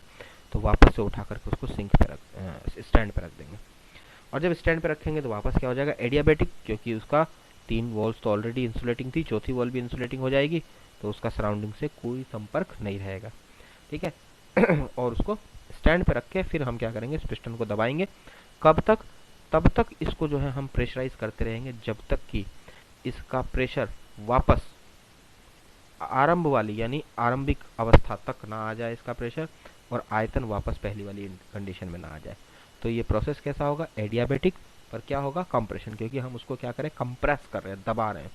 तो वापस से उठा करके उसको सिंक पे स्टैंड पे रख देंगे। और जब स्टैंड पे रखेंगे तो वापस क्या हो जाएगा, एडियाबेटिक, क्योंकि उसका 3 वॉल्स तो ऑलरेडी इंसुलेटिंग थी, चौथी वॉल भी इंसुलेटिंग हो जाएगी, तो उसका सराउंडिंग से कोई संपर्क नहीं रहेगा, ठीक है। और उसको स्टैंड पे रख के फिर हम क्या करेंगे, इस पिस्टन को दबाएंगे। कब तक, तब तक इसको जो है हम प्रेशराइज करते रहेंगे, जब तक कि इसका प्रेशर वापस आरंभ वाली यानी आरंभिक अवस्था तक ना आ जाए इसका प्रेशर, और आयतन वापस पहली वाली कंडीशन में ना आ जाए। तो ये प्रोसेस कैसा होगा, एडियाबेटिक, पर क्या होगा, कंप्रेशन, क्योंकि हम उसको क्या करें, कंप्रेस कर रहे हैं, दबा रहे हैं।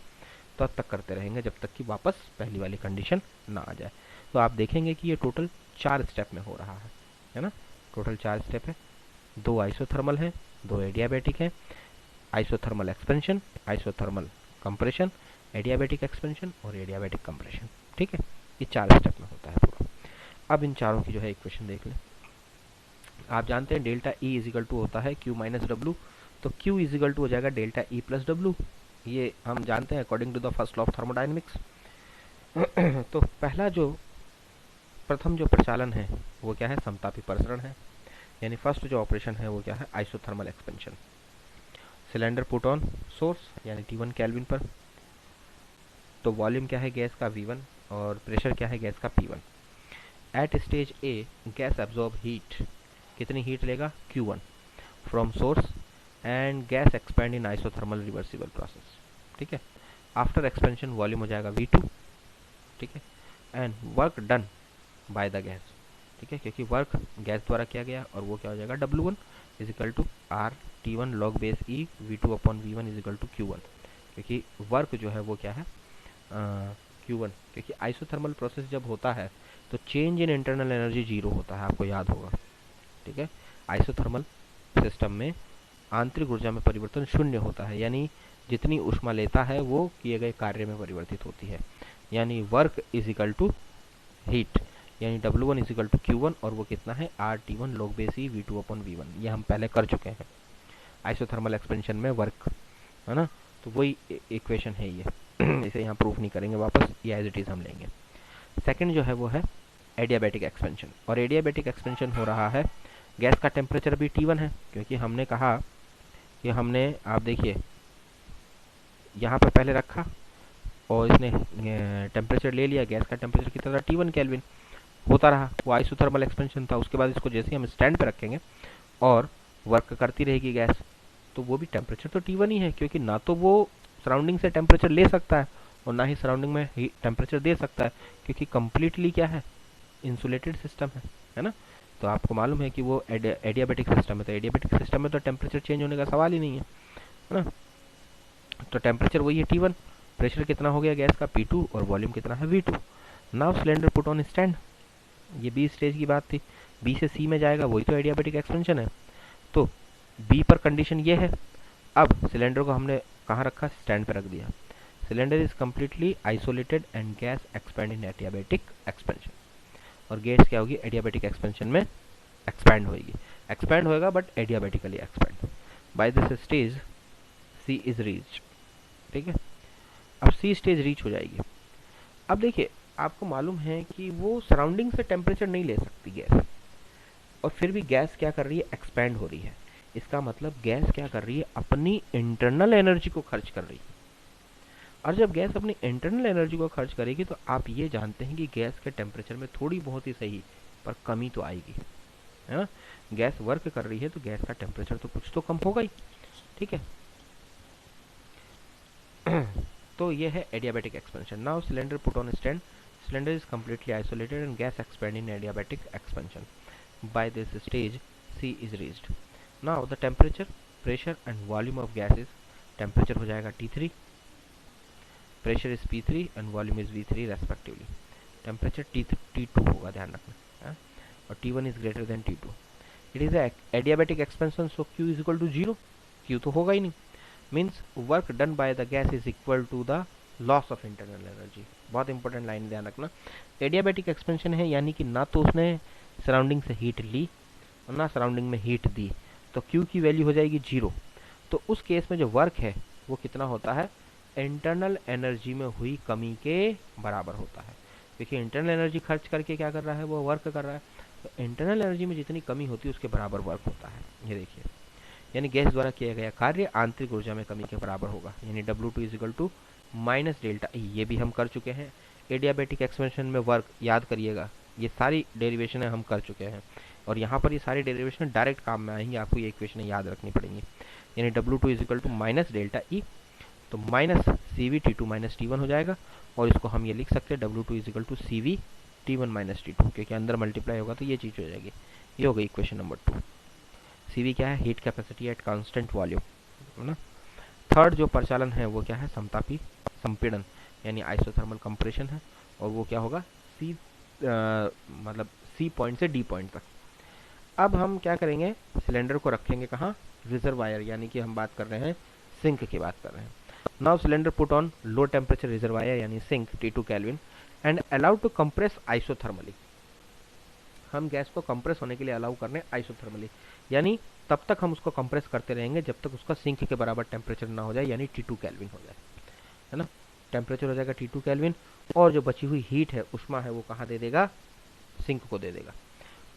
तो तब तक करते रहेंगे जब तक कि वापस पहली वाली कंडीशन ना आ जाए। तो आप देखेंगे कि ये टोटल 4 स्टेप में हो रहा है ना, टोटल 4 स्टेप है। 2 आइसोथर्मल है, 2 एडियाबेटिक है, isothermal expansion, isothermal compression, adiabatic expansion और एडियाबेटिक कंप्रेशन, ठीक है। ये 4 स्टेप में होता है पूरा। अब इन चारों की जो है इक्वेशन देख लें। आप जानते हैं डेल्टा E इजिकल टू होता है Q माइनस डब्ल्यू, तो Q इजिकल टू हो जाएगा डेल्टा E प्लस डब्ल्यू, ये हम जानते हैं according to the first law of thermodynamics. तो प्रथम जो प्रचालन है वो क्या है, समतापी प्रसरण है, यानी फर्स्ट जो ऑपरेशन है वो क्या है, isothermal expansion. Cylinder put on source यानी T1 केल्विन पर, तो वॉल्यूम क्या है गैस का V1, और प्रेशर क्या है गैस का P1। At stage A gas absorb heat, कितनी हीट लेगा, Q1, from source and gas expand in isothermal reversible process. ठीक है, आफ्टर एक्सपेंशन वॉल्यूम हो जाएगा V2। ठीक है, and work done by the gas. ठीक है, क्योंकि वर्क गैस द्वारा किया गया और वो क्या हो जाएगा W1 is equal to R T1 log base E V2 upon V1 is equal to Q1, क्योंकि वर्क जो है वो क्या है Q1, क्योंकि आइसोथर्मल प्रोसेस जब होता है तो change in internal energy zero होता है, आपको याद होगा। ठीक है, आइसोथर्मल सिस्टम में आंतरिक ऊर्जा में परिवर्तन शून्य होता है, यानी जितनी ऊष्मा लेता है वो किए गए कार्य में परिवर्तित होती है, यानी work is equal to heat, यानी W1 is equal to Q1, और वो कितना है RT1 log base E V2 upon V1। ये हम पहले कर चुके हैं आइसोथर्मल एक्सपेंशन में वर्क, है ना, तो वही इक्वेशन है ये। इसे यहाँ प्रूफ नहीं करेंगे वापस, ये एज इट इज हम लेंगे। सेकंड जो है वो है एडियाबैटिक एक्सपेंशन, और एडियाबैटिक एक्सपेंशन हो रहा है, गैस का टेम्परेचर भी T1 है, क्योंकि हमने कहा कि हमने, आप देखिए यहाँ पर पहले रखा और इसने टेम्परेचर ले लिया, गैस का टेम्परेचर कितना था T1 केल्विन होता रहा, वो आइसोथर्मल एक्सपेंशन था। उसके बाद इसको जैसे ही हम स्टैंड पे रखेंगे और वर्क करती रहेगी गैस, तो वो भी टेम्परेचर तो T1 ही है, क्योंकि ना तो वो सराउंडिंग से टेम्परेचर ले सकता है और ना ही सराउंडिंग में टेम्परेचर दे सकता है, क्योंकि कंप्लीटली क्या है, इंसुलेटेड सिस्टम है ना। तो आपको मालूम है कि वो एडियाबैटिक सिस्टम है, तो एडियाबैटिक सिस्टम में तो टेम्परेचर चेंज होने का सवाल ही नहीं है ना। तो टेम्परेचर वही है T1, प्रेशर कितना हो गया गैस का P2, और वॉल्यूम कितना है V2। Now cylinder put on stand, ये बी स्टेज की बात थी, बी से सी में जाएगा, वही तो एडियाबैटिक एक्सपेंशन है। तो बी पर कंडीशन ये है, अब सिलेंडर को हमने कहाँ रखा, स्टैंड पर रख दिया। Cylinder is completely isolated and gas expand in adiabatic expansion, और गैस क्या होगी एडियाबैटिक एक्सपेंशन में एक्सपैंड होगी, एक्सपैंड होएगा but adiabatically expand. By this stage C is reached. ठीक है, अब सी स्टेज रीच हो जाएगी। अब देखिए, आपको मालूम है कि वो सराउंडिंग से टेम्परेचर नहीं ले सकती गैस, और फिर भी गैस क्या कर रही है, एक्सपैंड हो रही है। इसका मतलब गैस क्या कर रही है, अपनी इंटरनल एनर्जी को खर्च कर रही है, और जब गैस अपनी इंटरनल एनर्जी को खर्च करेगी तो आप ये जानते हैं कि गैस के टेम्परेचर में थोड़ी बहुत ही सही पर कमी तो आएगी, है ना। गैस वर्क कर रही है तो गैस का टेम्परेचर तो कुछ तो कम होगा ही। ठीक है, तो ये है adiabatic expansion. Now cylinder put on stand, cylinder is completely isolated and gas expand in adiabatic expansion. By this stage C is reached. Now the temperature, pressure and volume of gases, temperature हो जाएगा T3, pressure is P3 and volume is V3 respectively. Temperature T2 होगा, ध्यान रखना, और T1 is greater than T2। It is adiabatic expansion, so Q is equal to 0, Q तो होगा ही नहीं, means work done by the gas is equal to the loss of internal energy. बहुत इंपॉर्टेंट लाइन ध्यान रखना, एडियाबैटिक एक्सपेंशन है, यानी कि ना तो उसने सराउंडिंग से हीट ली और ना सराउंडिंग में हीट दी, तो Q की वैल्यू हो जाएगी 0। तो उस केस में जो वर्क है वो कितना होता है, इंटरनल एनर्जी में हुई कमी के बराबर होता है। देखिए, इंटरनल एनर्जी खर्च करके क्या कर रहा है, वो वर्क कर रहा है, तो इंटरनल एनर्जी में जितनी कमी होती है उसके बराबर वर्क होता है। ये देखिए, यानी गैस द्वारा किया गया कार्य आंतरिक ऊर्जा में कमी के बराबर होगा, यानी W2 is equal to minus delta E. ये भी हम कर चुके हैं एडियाबैटिक एक्सपेंशन में वर्क, याद करिएगा, ये सारी डेरिवेशन हम कर चुके हैं, और यहाँ पर ये सारी डेरिवेशन डायरेक्ट काम में आएंगी, आपको ये इक्वेशन याद रखनी पड़ेंगी। यानी W2 is equal to minus delta E, तो minus CV T2 minus T1 हो जाएगा, और इसको हम ये लिख सकते हैं W2 is equal to CV T1 minus T2, क्योंकि अंदर मल्टीप्लाई होगा तो ये चीज़ हो जाएगी। ये हो गई इक्वेशन नंबर 2। CV क्या है, heat capacity at constant volume, है ना। थर्ड जो प्रचालन है वो क्या है, समतापी संपीड़न, यानी आइसोथर्मल कंप्रेशन है, और वो क्या होगा, C मतलब C पॉइंट से D पॉइंट तक। अब हम क्या करेंगे, सिलेंडर को रखेंगे कहाँ, रिजर्वायर, यानी कि हम बात कर रहे हैं सिंक की बात कर रहे हैं। Now cylinder put on low temperature reservoir यानी sink T2 kelvin and allowed to compress isothermally. हम गैस को कंप्रेस होने के लिए अलाउ कर रहे हैं आइसोथर्मली, यानी तब तक हम उसको कंप्रेस करते रहेंगे जब तक उसका सिंक के बराबर टेम्परेचर ना हो जाए, यानी T2 केल्विन हो जाए, है ना। टेम्परेचर हो जाएगा T2 केल्विन, और जो बची हुई हीट है, उष्मा है, वो कहाँ दे देगा, सिंक को दे देगा।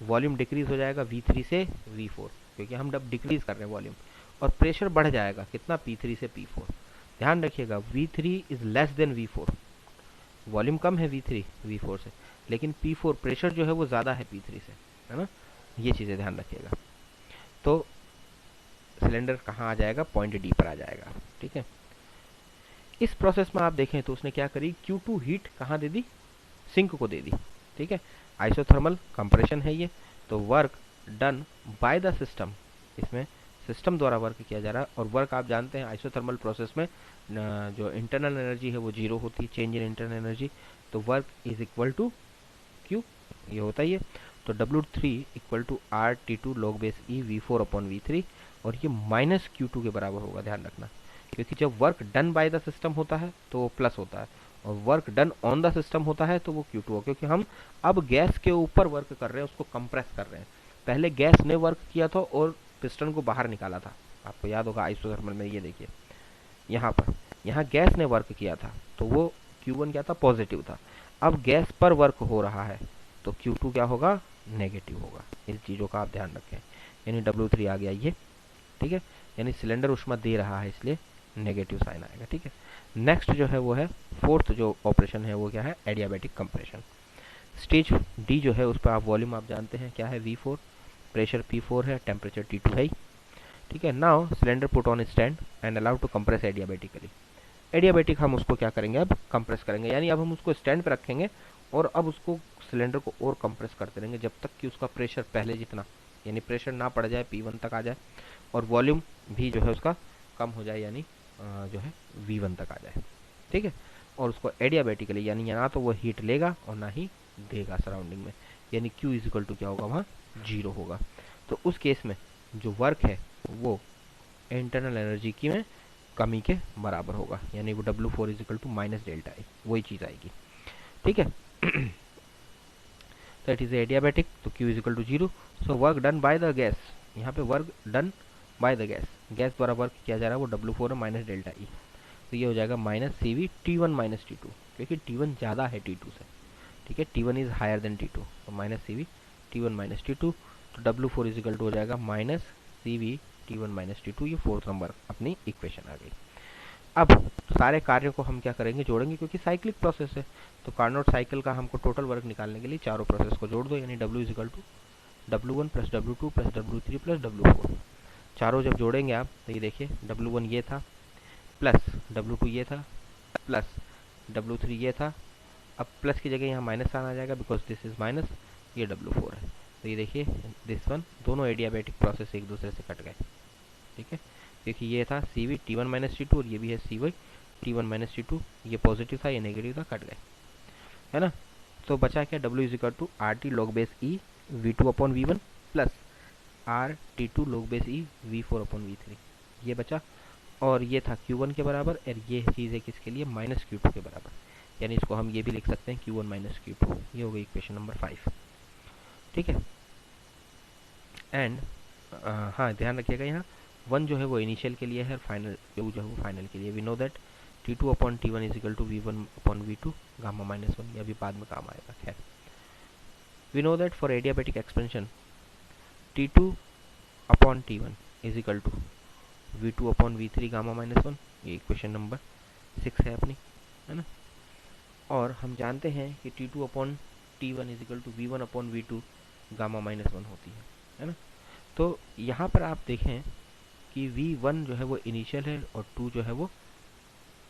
वॉल्यूम डिक्रीज हो जाएगा V3 से V4, क्योंकि हम जब डिक्रीज कर रहे हैं वॉल्यूम, और प्रेशर बढ़ जाएगा कितना, P3 से P4। ध्यान रखिएगा, V3 is less than V4, volume कम है V3 V4 से, लेकिन P4 प्रेशर जो है वो ज़्यादा है P3 से, है ना। ये चीज़ें ध्यान रखिएगा। तो सिलेंडर कहाँ आ जाएगा, पॉइंट डी पर आ जाएगा। ठीक है, इस प्रोसेस में आप देखें तो उसने क्या करी, Q2 हीट कहाँ दे दी, सिंक को दे दी। ठीक है, आइसोथर्मल कंप्रेशन है ये, तो work done by the system, इसमें सिस्टम द्वारा वर्क किया जा रहा है। और वर्क आप जानते हैं आइसोथर्मल प्रोसेस में जो इंटरनल एनर्जी है वो जीरो होती है, चेंज इन इंटरनल एनर्जी, तो work is equal to Q, ये होता ही है। तो W3 equal to RT2 log base E V4 upon V3, और ये माइनस Q2 के बराबर होगा, ध्यान रखना, क्योंकि जब work done by the system होता है तो वो प्लस होता है, और work done on the system होता है तो वो Q2 होगा, क्योंकि हम अब गैस के ऊपर वर्क कर रहे हैं, उसको कंप्रेस कर रहे हैं। पहले गैस ने वर्क किया था और पिस्टन को बाहर निकाला था, आपको याद होगा आइसोथर्मल में, ये देखिए यहाँ पर, यहाँ गैस ने वर्क किया था तो वो Q1 क्या था, पॉजिटिव था। अब गैस पर वर्क हो रहा है तो Q2 क्या होगा, नेगेटिव होगा। इन चीज़ों का आप ध्यान रखें, यानी W3 आ गया ये। ठीक है, यानी सिलेंडर ऊष्मा दे रहा है इसलिए नेगेटिव साइन आएगा। ठीक है, नेक्स्ट जो है वो है फोर्थ जो ऑपरेशन है वो क्या है, एडियाबैटिक कंप्रेशन। स्टेज डी जो है उस पर आप वॉल्यूम आप जानते हैं क्या है, V4, प्रेशर P4 है, टेम्परेचर T2 है। ठीक है, now cylinder put on stand and allow to compress adiabatically. Adiabatic हम उसको क्या करेंगे, अब कंप्रेस करेंगे, यानी अब हम उसको स्टैंड पे रखेंगे और अब उसको सिलेंडर को और कंप्रेस करते रहेंगे जब तक कि उसका प्रेशर पहले जितना, यानी प्रेशर ना पड़ जाए, P1 तक आ जाए, और वॉल्यूम भी जो है उसका कम हो जाए, यानी जो है V1 तक आ जाए। ठीक है, और उसको एडियाबेटिकली, यानी ना तो वो हीट लेगा और ना ही देगा सराउंडिंग में, यानी Q इज इक्वल टू क्या होगा, वहाँ जीरो होगा। तो उस केस में जो वर्क है वो इंटरनल एनर्जी की में कमी के बराबर होगा, यानी वो W4 is equal to minus delta I, वही चीज़ आएगी। ठीक है, तो it is adiabatic, so Q is equal to zero. So work done by the gas, यहाँ पे work done by the gas, gas द्वारा वर्क किया जा रहा है वो W4 है माइनस डेल्टा ई, तो ये हो जाएगा minus CV T1 minus T2, क्योंकि T1 ज़्यादा है T2 से। ठीक है, T1 is higher than T2, तो minus CV T1 minus T2, तो W4 इज इक्वल टू हो जाएगा minus CV T1 minus T2। ये फोर्थ नंबर अपनी इक्वेशन आ गई। अब सारे कार्यों को हम क्या करेंगे, जोड़ेंगे, क्योंकि साइक्लिक प्रोसेस है, तो कार्नोट साइकिल का हमको टोटल वर्क निकालने के लिए चारों प्रोसेस को जोड़ दो, यानी W is equal to W1 plus W2 plus W3 plus W4। चारों जब जोड़ेंगे आप तो ये देखिए W1 ये था, प्लस W2 ये था, प्लस W3 ये था। अब प्लस की जगह यहाँ माइनस आना जाएगा, बिकॉज दिस इज माइनस, ये W4 है, तो ये देखिए दिस वन, दोनों एडियाबैटिक प्रोसेस एक दूसरे से कट गए। ठीक है, क्योंकि ये था CV T1 माइनस T2 और ये भी है CV T1 माइनस T2, ये पॉजिटिव था ये नेगेटिव था, कट गए, है ना। तो बचा क्या, W is equal to RT log base E V2 upon V1 plus RT2 log base E V4 upon V3, ये बचा। और ये था Q1 के बराबर, और ये चीज़ है किसके लिए, माइनस Q2 के बराबर, यानी इसको हम ये भी लिख सकते हैं Q1 माइनस Q2। ये हो गई इक्वेशन नंबर 5। ठीक है, एंड हाँ ध्यान रखिएगा यहाँ 1 जो है वो इनिशियल के लिए है, फाइनल 2 जो है वो फाइनल के लिए। We know that T2 upon T1 is equal to V1 upon V2 gamma minus 1, ये अभी बाद में काम आएगा। खैर, we know that for adiabatic expansion T2 upon T1 is equal to V2 upon V3 gamma minus 1, ये इक्वेशन नंबर 6 है अपनी, है ना। और हम जानते हैं कि T2 upon T1 is equal to V1 upon V2 gamma minus 1 होती है ना। तो यहाँ पर आप देखें कि V1 जो है वो इनिशियल है और 2 जो है वो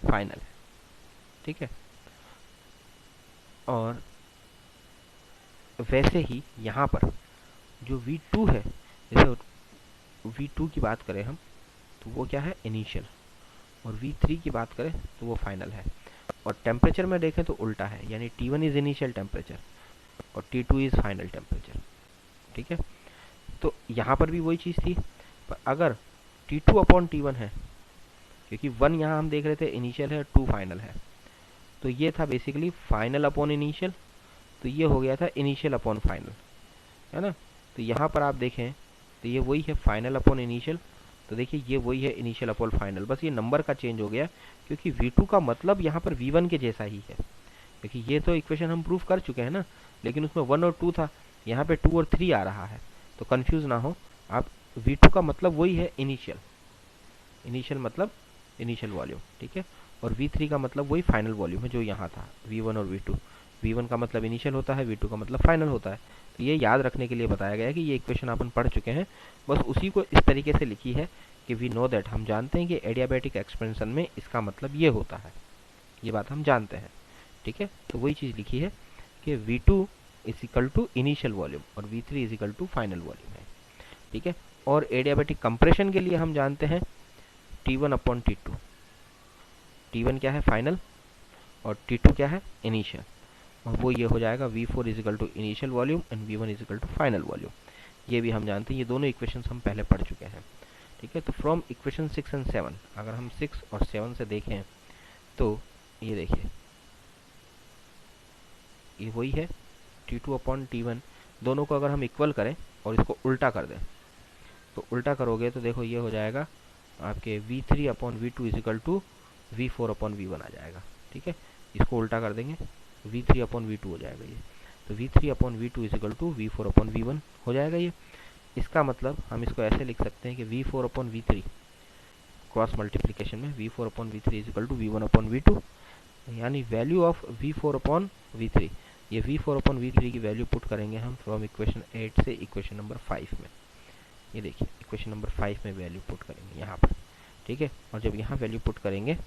फाइनल है। ठीक है, और वैसे ही यहाँ पर जो V2 है, जैसे V2 की बात करें हम तो वो क्या है, इनिशियल, और V3 की बात करें तो वो फाइनल है। और टेम्परेचर में देखें तो उल्टा है, यानी T1 इज इनिशियल टेम्परेचर और T2 इज फाइनल टेम्परेचर। ठीक है, तो यहाँ पर भी वही चीज़ थी, पर अगर T2 अपॉन T1 है, क्योंकि 1 यहाँ हम देख रहे थे इनिशियल है, 2 फाइनल है, तो ये था बेसिकली फाइनल अपॉन इनिशियल, तो ये हो गया था इनिशियल अपॉन फाइनल, है ना। तो यहाँ पर आप देखें तो ये वही है फाइनल अपॉन इनिशियल, तो देखिए ये वही है इनिशियल अपॉन फाइनल, बस ये नंबर का चेंज हो गया, क्योंकि V2 का मतलब यहाँ पर V1 के जैसा ही है, क्योंकि ये तो इक्वेशन हम प्रूफ कर चुके हैं ना, लेकिन उसमें 1 और 2 था, यहाँ पे 2 और 3 आ रहा है, तो कंफ्यूज ना हो आप। V2 का मतलब वही है इनिशियल, इनिशियल मतलब इनिशियल वॉल्यूम, ठीक है, और V3 का मतलब वही फाइनल वॉल्यूम है जो यहाँ था, V1 और V2। V1 का मतलब इनिशियल होता है, V2 का मतलब फाइनल होता है, तो ये याद रखने के लिए बताया गया है कि ये इक्वेशन अपन पढ़ चुके हैं, बस उसी को इस तरीके से लिखी है कि वी नो दैट, हम जानते हैं कि एडियाबैटिक एक्सपेंशन में इसका मतलब ये होता है, ये बात हम जानते हैं। ठीक है, तो वही चीज़ लिखी है कि V2 is equal to initial volume और V3 is equal to final volume है। ठीक है, और एडियाबैटिक कंप्रेशन के लिए हम जानते हैं T1 अपॉन T2। T1 क्या है, फाइनल, और T2 क्या है, इनिशियल, और वो ये हो जाएगा V4 is equal to initial volume and V1 is equal to final volume. ये भी हम जानते हैं, ये दोनों इक्वेशंस हम पहले पढ़ चुके हैं। ठीक है, तो फ्रॉम इक्वेशन 6 एंड 7 अगर हम 6 और 7 से देखें तो ये देखिए, ये वही है T2 अपॉन T1, दोनों को अगर हम इक्वल करें और इसको उल्टा कर दें, तो उल्टा करोगे तो देखो ये हो जाएगा आपके V3 upon V2 is equal to V4 upon V1 आ जाएगा। ठीक है, इसको उल्टा कर देंगे, V3 अपॉन V2 हो जाएगा ये, तो V3 upon V2 is equal to V4 upon V1 हो जाएगा ये। इसका मतलब हम इसको ऐसे लिख सकते हैं कि V4 upon V3 cross multiplication में V4 upon V3 is equal to V1 upon V2, यानी value of V4 upon V3, ये V4 अपॉन V3 की वैल्यू पुट करेंगे हम फ्रॉम इक्वेशन 8 से इक्वेशन नंबर 5 में। ये देखिए इक्वेशन नंबर 5 में वैल्यू पुट करेंगे यहाँ पर। ठीक है, और जब यहाँ वैल्यू पुट करेंगे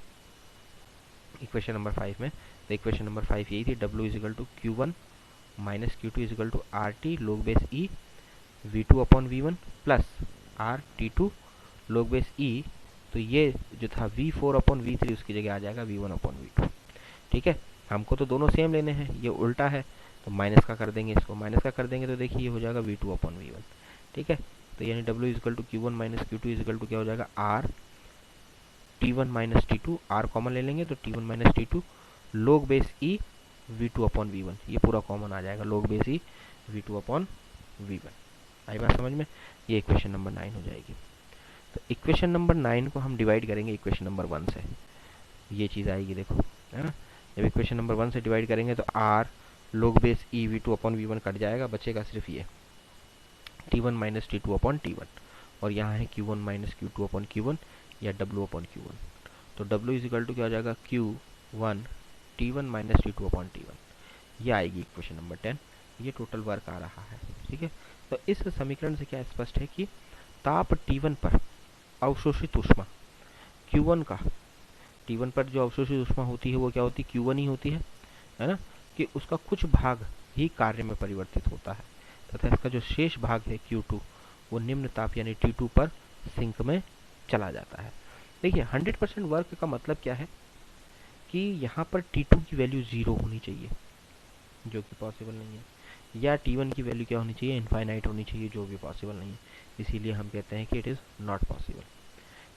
इक्वेशन नंबर 5 में, तो इक्वेशन नंबर 5 यही थी, W is equal to Q1 minus Q2 is equal to RT log base E V2 upon V1 plus RT2 log base E, तो ये जो था V4 अपॉन V3 उसकी जगह आ जाएगा V1 अपॉन V2। ठीक है, हमको तो दोनों सेम लेने हैं, ये उल्टा है तो माइनस का कर देंगे, इसको माइनस का कर देंगे तो देखिए ये हो जाएगा V2 अपॉन V1। ठीक है, तो यानी W is equal to Q1 minus Q2 is equal to क्या हो जाएगा R T1 minus T2, R common ले लेंगे तो T1 minus T2 log base E V2 upon V1, ये पूरा कॉमन आ जाएगा, log base E V2 upon V1। आई बात समझ में, ये इक्वेशन नंबर 9 हो जाएगी। तो इक्वेशन नंबर 9 को हम डिवाइड करेंगे इक्वेशन नंबर 1 से, ये चीज़ आएगी देखो, है ना। जब इक्वेशन नंबर 1 से डिवाइड करेंगे तो R log base E V2 upon V1 cut जाएगा, बचेगा सिर्फ ये T1 minus T2 upon T1, और यहाँ है Q1 minus Q2 upon Q1 या W अपॉन Q1, तो W इज इक्वल टू क्या हो जाएगा Q1 T1 minus T2 upon T1, ये आएगी इक्वेशन नंबर 10। ये टोटल वर्क आ रहा है। ठीक है, तो इस समीकरण से क्या स्पष्ट है कि ताप T1 पर अवशोषित ऊष्मा Q1 का, T1 पर जो अवशोषित ऊष्मा होती है वो क्या होती है, Q1 ही होती है ना, कि उसका कुछ भाग ही कार्य में परिवर्तित होता है तथा इसका जो शेष भाग है Q2 वो निम्न ताप यानी T2 पर सिंक में चला जाता है। देखिए 100% वर्क का मतलब क्या है कि यहाँ पर T2 की वैल्यू 0 होनी चाहिए, जो कि पॉसिबल नहीं है, या T1 की वैल्यू क्या होनी चाहिए, इनफाइनाइट होनी चाहिए, जो भी पॉसिबल नहीं है। इसीलिए हम कहते हैं कि इट इज़ नॉट पॉसिबल।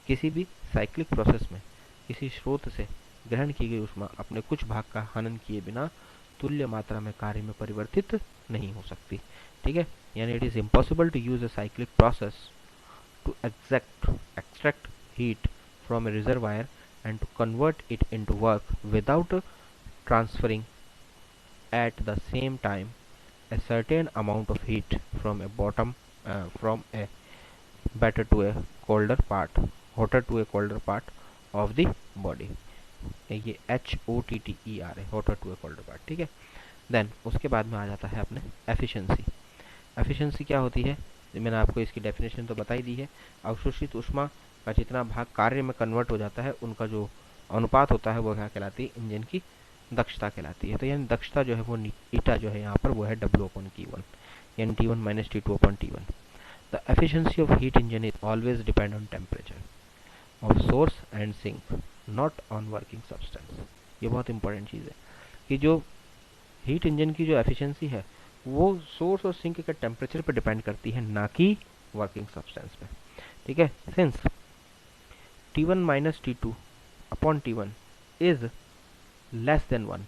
किसी भी साइक्लिक प्रोसेस में किसी स्रोत से ग्रहण की गई ऊष्मा अपने कुछ भाग का हनन किए बिना तुल्य मात्रा में कार्य में परिवर्तित नहीं हो सकती। ठीक है, यानी it is impossible to use a cyclic process to extract heat from a reservoir and to convert it into work without transferring at the same time a certain amount of heat from a better to a colder part hotter to a colder part of the body, ये HOTTER है, hotter to a colder part। ठीक है, देन उसके बाद में आ जाता है अपने एफिशिएंसी। एफिशिएंसी क्या होती है, मैंने आपको इसकी डेफिनेशन तो बता ही दी है, अवशोषित ऊष्मा का जितना भाग कार्य में कन्वर्ट हो जाता है उनका जो अनुपात होता है वो क्या कहलाती है, इंजन की दक्षता कहलाती है। तो यानी दक्षता जो है वो ईटा जो है यहाँ पर वो है W अपॉन Q1, यानी T1 minus T2 upon T1। The efficiency of heat engine is always depend on temperature of source and sink, not on working substance. ये बहुत इंपॉर्टेंट चीज़ है कि जो हीट इंजन की जो एफिशिएंसी है वो सोर्स और सिंक के टेम्परेचर पर डिपेंड करती है, ना कि वर्किंग सब्सटेंस पे। ठीक है, since T1 minus T2 upon T1 is less then 1,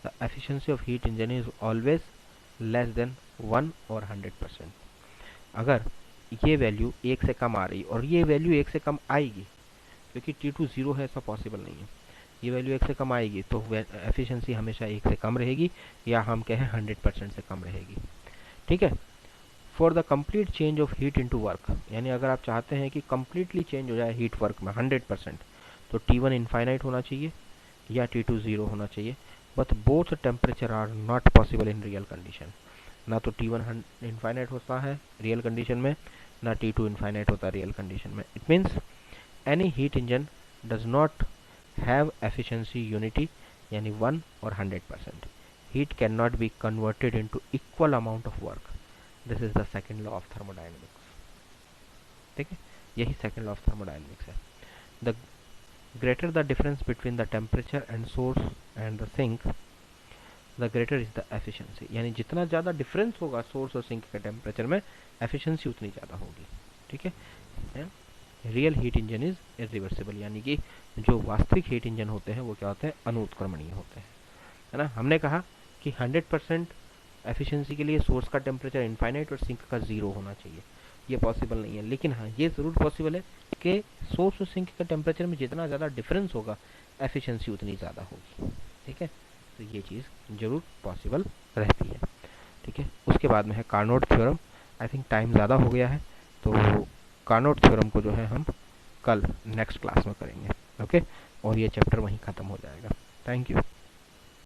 the efficiency of heat engine is always less than 1 और 100%। अगर ये वैल्यू 1 से कम आ रही और ये वैल्यू 1 से कम आएगी, क्योंकि T2 0 है ऐसा पॉसिबल नहीं है, ये वैल्यू 1 से कम आएगी तो एफिशिएंसी हमेशा 1 से कम रहेगी, या हम कहें 100% से कम रहेगी। ठीक है, for the complete change of heat into work, यानी अगर आप चाहते हैं कि कंप्लीटली चेंज हो जाए हीट वर्क में 100%, तो T1 इनफाइनाइट होना चाहिए या T2 0 होना चाहिए, but both temperature are not possible in real condition. ना तो T1 इनफाइनाइट होता है रियल कंडीशन में, ना T2 इनफाइनाइट होता है रियल कंडीशन में। It means any heat engine does not have efficiency unity यानी 1 और 100%. Heat can not be converted into equal amount of work. This is the second law of thermodynamics. ठीक है, यही सेकंड लॉ ऑफ थर्मोडायनेमिक्स है. The greater the difference between the temperature and source and the sink, the greater is the efficiency. यानी जितना ज़्यादा डिफरेंस होगा सोर्स और सिंक के टेम्परेचर में, एफिशिएंसी उतनी ज़्यादा होगी. ठीक है. Real heat engine is irreversible, यानी कि जो वास्तविक हीट इंजन होते हैं वो क्या होते हैं, अनुत्क्रमणीय होते हैं. है ना. हमने कहा कि 100% एफिशिएंसी के लिए सोर्स का टेम्परेचर इनफाइनाइट और सिंक का 0 होना चाहिए. ये पॉसिबल नहीं है, लेकिन हाँ ये ज़रूर पॉसिबल है कि सोर्स और सिंक के टेम्परेचर में जितना ज़्यादा डिफरेंस होगा एफिशिएंसी उतनी ज़्यादा होगी. ठीक है, तो ये चीज़ ज़रूर पॉसिबल रहती है. ठीक है, उसके बाद में है Carnot theorem. I think time ज़्यादा हो गया है, तो कार्नोट थ्योरम को जो है हम कल नेक्स्ट क्लास में करेंगे. ओके, और ये चैप्टर वहीं ख़त्म हो जाएगा. Thank you.